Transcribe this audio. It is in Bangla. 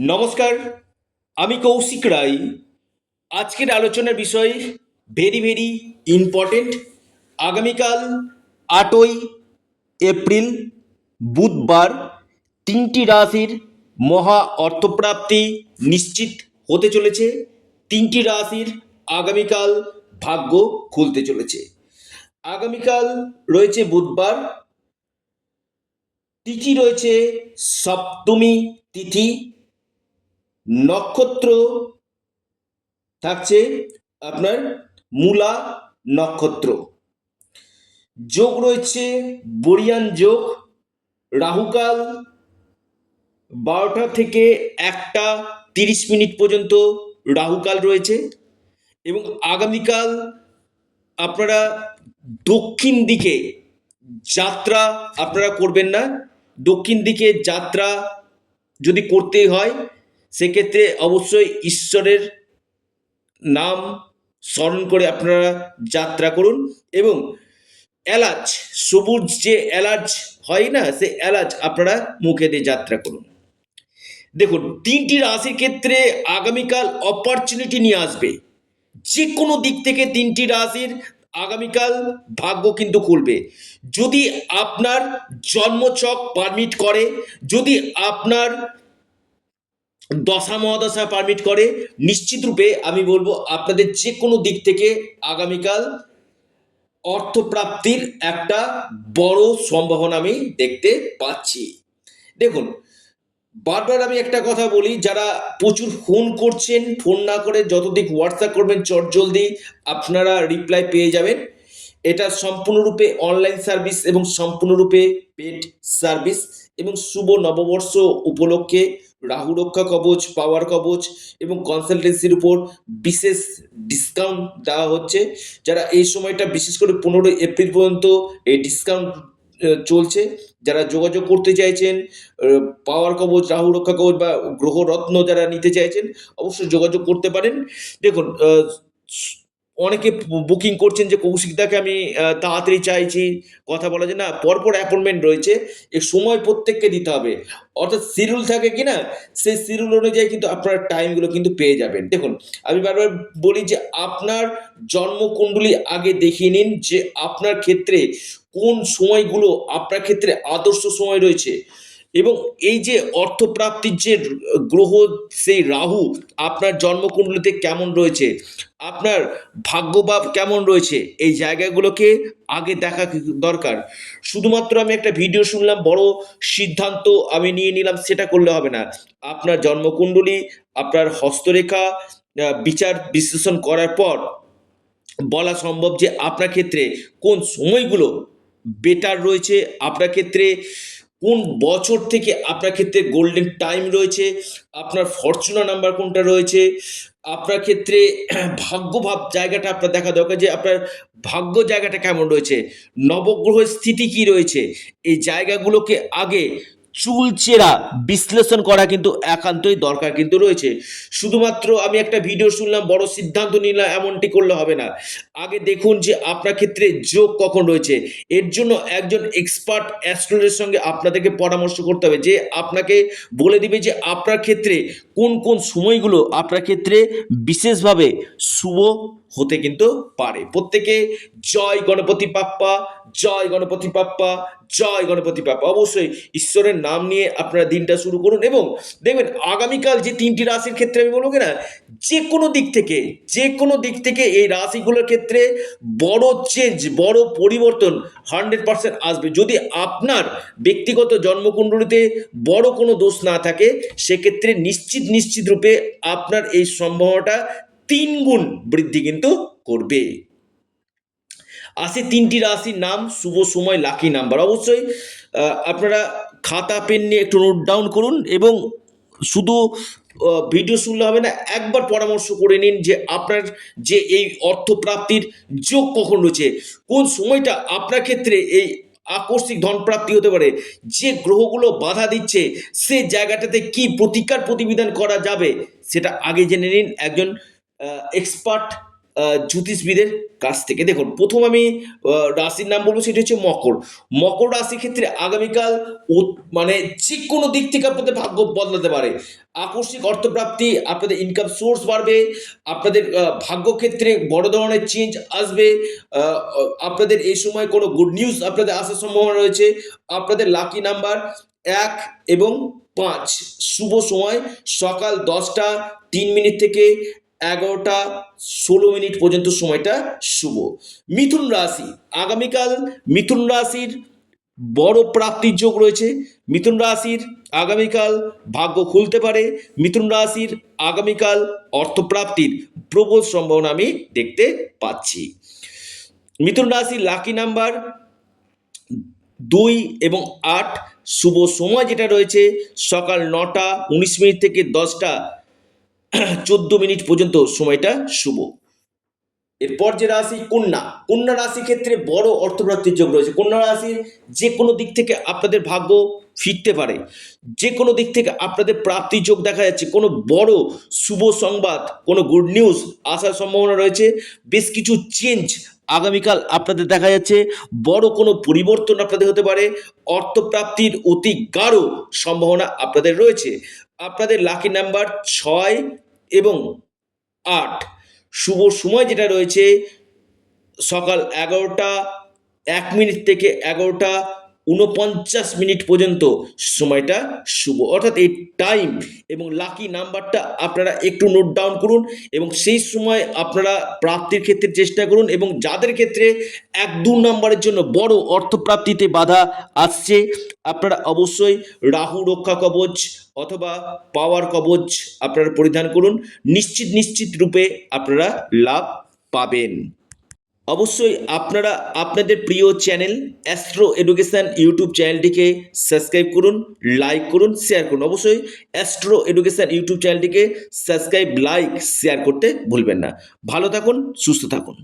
নমস্কার, আমি কৌশিক রায়। আজকের আলোচনার বিষয় ভেরি ইম্পর্টেন্ট। আগামীকাল 8ই এপ্রিল বুধবার তিনটি রাশির মহা অর্থপ্রাপ্তি নিশ্চিত হতে চলেছে। তিনটি রাশির আগামীকাল ভাগ্য খুলতে চলেছে। আগামীকাল রয়েছে বুধবার, তিথি রয়েছে সপ্তমী তিথি, নক্ষত্র থাকছে আপনার মূলা নক্ষত্র, যোগ রয়েছে বরিয়ান যোগ, রাহুকাল 12টা থেকে 1টা 30 মিনিট পর্যন্ত রাহুকাল রয়েছে। এবং আগামীকাল আপনারা দক্ষিণ দিকে যাত্রা আপনারা করবেন না। দক্ষিণ দিকে যাত্রা যদি করতে হয় সেক্ষেত্রে অবশ্যই ঈশ্বরের নাম স্মরণ করে আপনারা যাত্রা করুন। এবং এলাচ, সবুজ যে এলাচ হয় না, সে এলাচ আপনারা মুখে দিয়ে যাত্রা করুন। দেখুন, তিনটি রাশির ক্ষেত্রে আগামীকাল অপরচুনিটি নিয়ে আসবে। যে কোনো দিক থেকে তিনটি রাশির আগামীকাল ভাগ্য কিন্তু খুলবে। যদি আপনার জন্মছক পারমিট করে, যদি আপনার দশা মহাদশা পারমিট করে, নিশ্চিত রূপে আমি বলবো আপনাদের যে কোনো দিক থেকে আগামীকাল অর্থপ্রাপ্তির একটা বড় সম্ভাবনা আমি দেখতে পাচ্ছি। দেখুন, বারবার আমি একটা কথা বলি, যারা প্রচুর ফোন করছেন, ফোন না করে যতদিক হোয়াটসঅ্যাপ করবেন চটজলদি আপনারা রিপ্লাই পেয়ে যাবেন। এটা সম্পূর্ণরূপে অনলাইন সার্ভিস এবং সম্পূর্ণরূপে পেড সার্ভিস। এবং শুভ নববর্ষ উপলক্ষে রাহু রক্ষা কবচ, পাওয়ার কবচ এবং কনসালটেন্সির উপর বিশেষ ডিসকাউন্ট দেওয়া হচ্ছে। যারা এই সময়টা বিশেষ করে 15ই এপ্রিল পর্যন্ত এই ডিসকাউন্ট চলছে, যারা যোগাযোগ করতে চাইছেন, পাওয়ার কবচ, রাহু রক্ষা কবচ বা গ্রহ রত্ন যারা নিতে চাইছেন অবশ্যই যোগাযোগ করতে পারেন। দেখুন, অনেকে বুকিং করছেন যে কৌশিকদাকে আমি তাড়াতাড়ি চাইছি, কথা বলা যায় না, পরপর অ্যাপয়েন্টমেন্ট রয়েছে, এর সময় প্রত্যেককে দিতে হবে। অর্থাৎ শিডিউল থাকে কিনা, সেই শিডিউল অনুযায়ী কিন্তু আপনার টাইমগুলো কিন্তু পেয়ে যাবেন। দেখুন, আমি বারবার বলি যে আপনার জন্মকুণ্ডলী আগে দেখিয়ে নিন যে আপনার ক্ষেত্রে কোন সময়গুলো আপনার ক্ষেত্রে আদর্শ সময় রয়েছে। এবং এই যে অর্থপ্রাপ্তির যে গ্রহ, সেই রাহু আপনার জন্মকুণ্ডলীতে কেমন রয়েছে, আপনার ভাগ্যভাব কেমন রয়েছে, এই জায়গাগুলোকে আগে দেখা দরকার। শুধুমাত্র আমি একটা ভিডিও শুনলাম, বড় সিদ্ধান্ত আমি নিয়ে নিলাম, সেটা করলে হবে না। আপনার জন্মকুণ্ডলী, আপনার হস্তরেখা বিচার বিশ্লেষণ করার পর বলা সম্ভব যে আপনার ক্ষেত্রে কোন সময়গুলো বেটার রয়েছে, আপনার ক্ষেত্রে কোন বছর থেকে আপনার ক্ষেত্রে গোল্ডেন টাইম রয়েছে, আপনার ফরচুনা নাম্বার কোনটা রয়েছে, আপনার ক্ষেত্রে ভাগ্যভাব জায়গাটা আপনার দেখা দরকার যে আপনার ভাগ্য জায়গাটা কেমন রয়েছে, নবগ্রহের স্থিতি কি রয়েছে। এই জায়গাগুলোকে আগে চুলচেরা বিশ্লেষণ করা কিন্তু একান্তই দরকার কিন্তু রয়েছে। শুধুমাত্র আমি একটা ভিডিও শুনলাম, বড় সিদ্ধান্ত নিলাম, এমনটি করলে হবে না। আগে দেখুন যে আপনার ক্ষেত্রে যোগ কখন রয়েছে। এর জন্য একজন এক্সপার্ট অ্যাস্ট্রোলজারের সঙ্গে আপনাদেরকে পরামর্শ করতে হবে, যে আপনাকে বলে দিবে যে আপনার ক্ষেত্রে কোন কোন সময়গুলো আপনার ক্ষেত্রে বিশেষভাবে শুভ হতে কিন্তু পারে। প্রত্যেকে জয় গণপতি বাপ্পা, জয় গণপতি বাপ্পা, জয় গণপতি বাপ্পা। অবশ্যই ঈশ্বরের নাম নিয়ে আপনারা দিনটা শুরু করুন। এবং দেখবেন আগামীকাল যে তিনটি রাশির ক্ষেত্রে আমি বলবো কিনা, যে কোনো দিক থেকে, যে কোনো দিক থেকে এই রাশিগুলোর ক্ষেত্রে বড় চেঞ্জ, বড় পরিবর্তন 100% আসবে। যদি আপনার ব্যক্তিগত জন্মকুণ্ডলীতে বড় কোনো দোষ না থাকে, সেক্ষেত্রে নিশ্চিত রূপে আপনার এই সম্ভাবনাটা 3 গুণ বৃদ্ধি কিন্তু করবে। আসে তিনটি রাশির নাম, শুভ সময়, লাকি নাম্বার। অবশ্যই আপনারা খাতা পেন নিয়ে একটু নোট ডাউন করুন। এবং শুধু ভিডিও শুনলে হবে না, একবার পরামর্শ করে নিন যে আপনার যে এই অর্থপ্রাপ্তির যোগ কখন রয়েছে, কোন সময়টা আপনার ক্ষেত্রে এই আকস্মিক ধন প্রাপ্তি হতে পারে, যে গ্রহগুলো বাধা দিচ্ছে সে জায়গাটাতে কি প্রতিকার প্রতিবিধান করা যাবে, সেটা আগে জেনে নিন একজন এক্সপার্ট জ্যোতিষবিদের কাছ থেকে। দেখুন প্রথম আমি রাশির নাম বলবো, সেটা হচ্ছে মকর। মকর রাশির ক্ষেত্রে আগামীকাল মানে যে কোনো দিক থেকে আপনাদের ভাগ্য বদলাতে পারে। আকস্মিক অর্থপ্রাপ্তি, আপনাদের ইনকাম সোর্স বাড়বে, আপনাদের ভাগ্যক্ষেত্রে বড় ধরনের চেঞ্জ আসবে। আপনাদের এই সময় কোনো গুড নিউজ আপনাদের আসার সম্ভাবনা রয়েছে। আপনাদের লাকি নাম্বার 1 এবং 5। শুভ সময় সকাল 10টা 3 মিনিট থেকে 11টা 16 মিনিট পর্যন্ত সময়টা শুভ। মিথুন রাশি, আগামীকাল মিথুন রাশির বড় প্রাপ্তির যোগ রয়েছে। মিথুন রাশির আগামীকাল ভাগ্য খুলতে পারে। মিথুন রাশির আগামীকাল অর্থপ্রাপ্তির প্রবল সম্ভাবনা আমি দেখতে পাচ্ছি। মিথুন রাশির লাকি নাম্বার 2 এবং 8। শুভ সময় যেটা রয়েছে সকাল 9টা 19 মিনিট থেকে 10টা 14 মিনিট পর্যন্ত সময়টা শুভ। এরপর যে রাশি কন্যা, কন্যা রাশির ক্ষেত্রে বড় অর্থপ্রাপ্তির যোগ রয়েছে। কন্যা রাশির যে কোনো দিক থেকে আপনাদের ভাগ্য ফিরতে পারে, যে কোনো দিক থেকে আপনাদের প্রাপ্তির যোগ দেখা যাচ্ছে। কোনো বড় শুভ সংবাদ, কোনো গুড নিউজ আসার সম্ভাবনা রয়েছে। বেশ কিছু চেঞ্জ আগামীকাল আপনাদের দেখা যাচ্ছে। বড় কোনো পরিবর্তন আপনাদের হতে পারে। অর্থপ্রাপ্তির অতি গাঢ় সম্ভাবনা আপনাদের রয়েছে। আপনাদের লাকি নাম্বার 6 এবং 8। শুভ সময় যেটা রয়েছে সকাল 11টা 1 মিনিট থেকে 11টা 49 মিনিট পর্যন্ত সময়টা শুভ। অর্থাৎ এই টাইম এবং লাকি নাম্বারটা আপনারা একটু নোট ডাউন করুন এবং সেই সময় আপনারা প্রাপ্তির ক্ষেত্রে চেষ্টা করুন। এবং যাদের ক্ষেত্রে 1-2 নাম্বারের জন্য বড় অর্থপ্রাপ্তিতে বাধা আসছে, আপনারা অবশ্যই রাহু রক্ষা কবচ অথবা পাওয়ার কবচ আপনারা পরিধান করুন। নিশ্চিত রূপে আপনারা লাভ পাবেন। অবশ্যই আপনারা আপনাদের প্রিয় চ্যানেল অ্যাস্ট্রো এডুকেশন ইউটিউব চ্যানেলটিকে সাবস্ক্রাইব করুন, লাইক করুন, শেয়ার করুন। অবশ্যই অ্যাস্ট্রো এডুকেশন ইউটিউব চ্যানেলটিকে সাবস্ক্রাইব, লাইক, শেয়ার করতে ভুলবেন না। ভালো থাকুন, সুস্থ থাকুন।